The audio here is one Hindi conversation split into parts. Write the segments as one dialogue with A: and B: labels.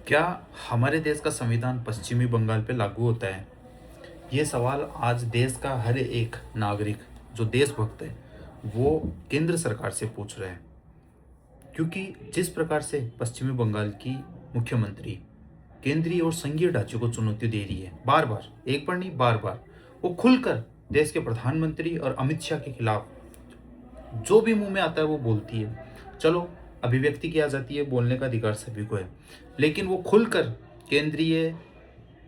A: क्या हमारे देश का संविधान पश्चिमी बंगाल पे लागू होता है? ये सवाल आज देश का हर एक नागरिक जो देशभक्त है वो केंद्र सरकार से पूछ रहे हैं। क्योंकि जिस प्रकार से पश्चिमी बंगाल की मुख्यमंत्री केंद्रीय और संघीय ढांचे को चुनौती दे रही है, बार बार, एक बार नहीं बार बार, वो खुलकर देश के प्रधानमंत्री और अमित शाह के खिलाफ जो भी मुंह में आता है वो बोलती है। चलो, अभिव्यक्ति की आजादी है, बोलने का अधिकार सभी को है, लेकिन वो खुलकर केंद्रीय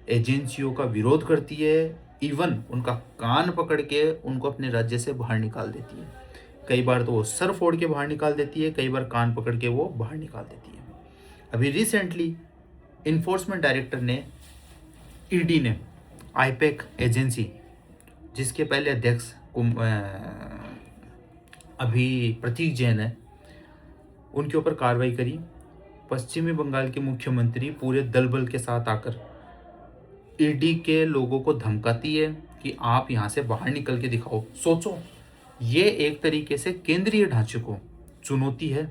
A: एजेंसियों का विरोध करती है। इवन उनका कान पकड़ के उनको अपने राज्य से बाहर निकाल देती है। कई बार तो वो सर फोड़ के बाहर निकाल देती है, कई बार कान पकड़ के वो बाहर निकाल देती है। अभी रिसेंटली इन्फोर्समेंट डायरेक्टर ने, ईडी ने, आईपैक एजेंसी जिसके पहले अध्यक्ष अभी प्रतीक जैन है, उनके ऊपर कार्रवाई करी। पश्चिमी बंगाल के मुख्यमंत्री पूरे दल बल के साथ आकर ईडी के लोगों को धमकाती है कि आप यहाँ से बाहर निकल के दिखाओ। सोचो, ये एक तरीके से केंद्रीय ढांचे को चुनौती है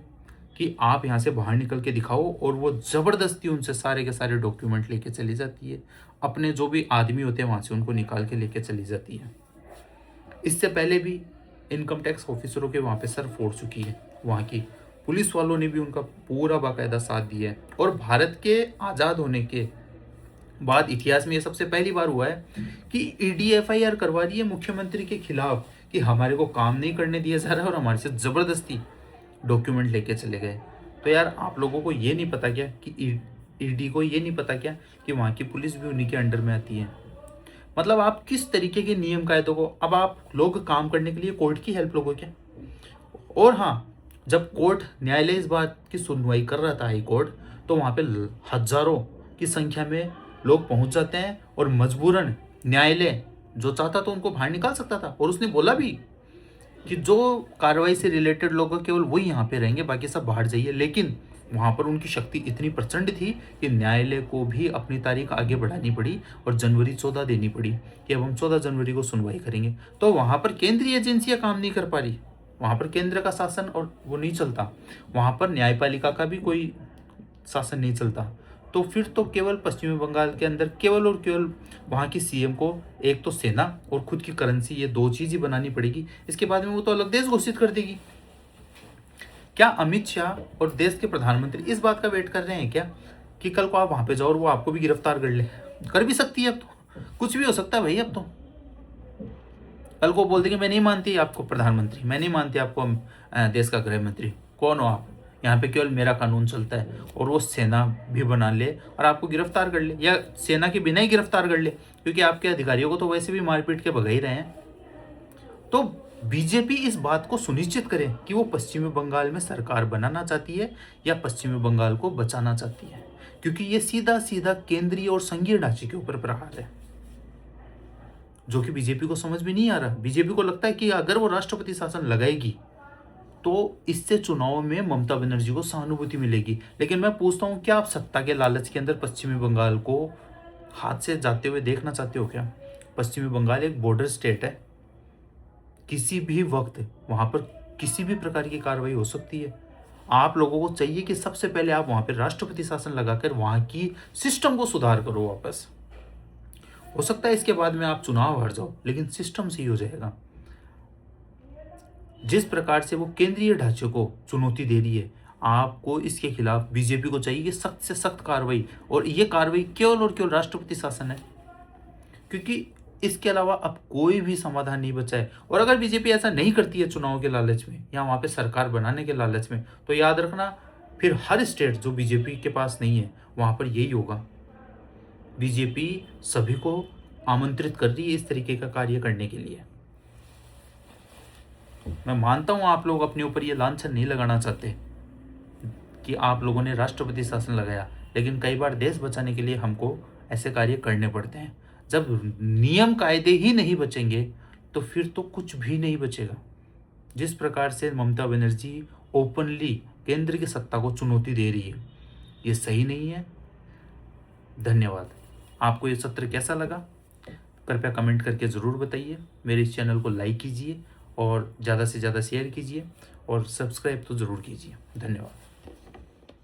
A: कि आप यहाँ से बाहर निकल के दिखाओ, और वो जबरदस्ती उनसे सारे के सारे डॉक्यूमेंट लेके चली जाती है। अपने जो भी आदमी होते हैं वहाँ से उनको निकाल के लेके चली जाती है। इससे पहले भी इनकम टैक्स ऑफिसरों के वहाँ पे सर फोड़ चुकी है। वहाँ की पुलिस वालों ने भी उनका पूरा बाकायदा साथ दिया है। और भारत के आज़ाद होने के बाद इतिहास में ये सबसे पहली बार हुआ है कि ईडी एफआईआर करवा रही है मुख्यमंत्री के खिलाफ कि हमारे को काम नहीं करने दिया जा रहा है और हमारे से जबरदस्ती डॉक्यूमेंट लेके चले गए। तो यार, आप लोगों को ये नहीं पता क्या कि ईडी को ये नहीं पता क्या कि वहाँ की पुलिस भी उन्हीं के अंडर में आती है? मतलब आप किस तरीके के नियम कायदों को, अब आप लोग काम करने के लिए कोर्ट की हेल्प लोगे क्या? और हाँ, जब कोर्ट, न्यायालय इस बात की सुनवाई कर रहा था, हाई कोर्ट, तो वहाँ पे हजारों की संख्या में लोग पहुंच जाते हैं और मजबूरन न्यायालय जो चाहता तो उनको बाहर निकाल सकता था। और उसने बोला भी कि जो कार्रवाई से रिलेटेड लोग हैं केवल वही यहाँ पे रहेंगे, बाकी सब बाहर जाइए। लेकिन वहाँ पर उनकी शक्ति इतनी प्रचंड थी कि न्यायालय को भी अपनी तारीख आगे बढ़ानी पड़ी और जनवरी 14 देनी पड़ी कि अब हम 14 जनवरी को सुनवाई करेंगे। तो वहाँ पर केंद्रीय एजेंसियाँ काम नहीं कर पा रही, वहाँ पर केंद्र का शासन और वो नहीं चलता, वहाँ पर न्यायपालिका का भी कोई शासन नहीं चलता। तो फिर तो केवल पश्चिमी बंगाल के अंदर केवल और केवल वहाँ की सीएम को एक तो सेना और खुद की करेंसी, ये दो चीज़ ही बनानी पड़ेगी। इसके बाद में वो तो अलग देश घोषित कर देगी। क्या अमित शाह और देश के प्रधानमंत्री इस बात का वेट कर रहे हैं क्या कि कल को आप वहाँ पे जाओ और वो आपको भी गिरफ्तार कर ले? कर भी सकती है, अब तो कुछ भी हो सकता है भाई। अब तो कल को बोल देंगे मैं नहीं मानती आपको प्रधानमंत्री, मैं नहीं मानती आपको देश का गृह मंत्री, कौन हो आप, यहाँ पे केवल मेरा कानून चलता है। और वो सेना भी बना ले और आपको गिरफ्तार कर ले, या सेना के बिना ही गिरफ्तार कर ले, क्योंकि आपके अधिकारियों को तो वैसे भी मारपीट के भगा ही रहे हैं। तो बीजेपी इस बात को सुनिश्चित करे कि वो पश्चिमी बंगाल में सरकार बनाना चाहती है या पश्चिमी बंगाल को बचाना चाहती है, क्योंकि ये सीधा सीधा केंद्रीय और संघीय ढांचे के ऊपर प्रहार है, जो कि बीजेपी को समझ में नहीं आ रहा। बीजेपी को लगता है कि अगर वो राष्ट्रपति शासन लगाएगी तो इससे चुनाव में ममता बनर्जी को सहानुभूति मिलेगी। लेकिन मैं पूछता हूं, क्या आप सत्ता के लालच के अंदर पश्चिमी बंगाल को हाथ से जाते हुए देखना चाहते हो क्या? पश्चिमी बंगाल एक बॉर्डर स्टेट है, किसी भी वक्त वहां पर किसी भी प्रकार की कार्रवाई हो सकती है। आप लोगों को चाहिए कि सबसे पहले आप वहां पर राष्ट्रपति शासन लगाकर वहां की सिस्टम को सुधार करो वापस। हो सकता है इसके बाद में आप चुनाव हार जाओ, लेकिन सिस्टम सही हो जाएगा। जिस प्रकार से वो केंद्रीय ढांचे को चुनौती दे रही है, आपको इसके खिलाफ बीजेपी को चाहिए कि सख्त से सख्त कार्रवाई, और ये कार्रवाई केवल और केवल राष्ट्रपति शासन है, क्योंकि इसके अलावा अब कोई भी समाधान नहीं बचा है। और अगर बीजेपी ऐसा नहीं करती है चुनाव के लालच में या वहां पे सरकार बनाने के लालच में, तो याद रखना फिर हर स्टेट जो बीजेपी के पास नहीं है वहां पर यही होगा। बीजेपी सभी को आमंत्रित कर रही है इस तरीके का कार्य करने के लिए। मैं मानता हूं आप लोग अपने ऊपर ये लांछन नहीं लगाना चाहते कि आप लोगों ने राष्ट्रपति शासन लगाया, लेकिन कई बार देश बचाने के लिए हमको ऐसे कार्य करने पड़ते हैं। जब नियम कायदे ही नहीं बचेंगे तो फिर तो कुछ भी नहीं बचेगा। जिस प्रकार से ममता बनर्जी ओपनली केंद्र की सत्ता को चुनौती दे रही है, ये सही नहीं है। धन्यवाद। आपको ये सत्र कैसा लगा कृपया कमेंट करके ज़रूर बताइए। मेरे इस चैनल को लाइक कीजिए और ज़्यादा से ज़्यादा शेयर कीजिए और सब्सक्राइब तो ज़रूर कीजिए। धन्यवाद।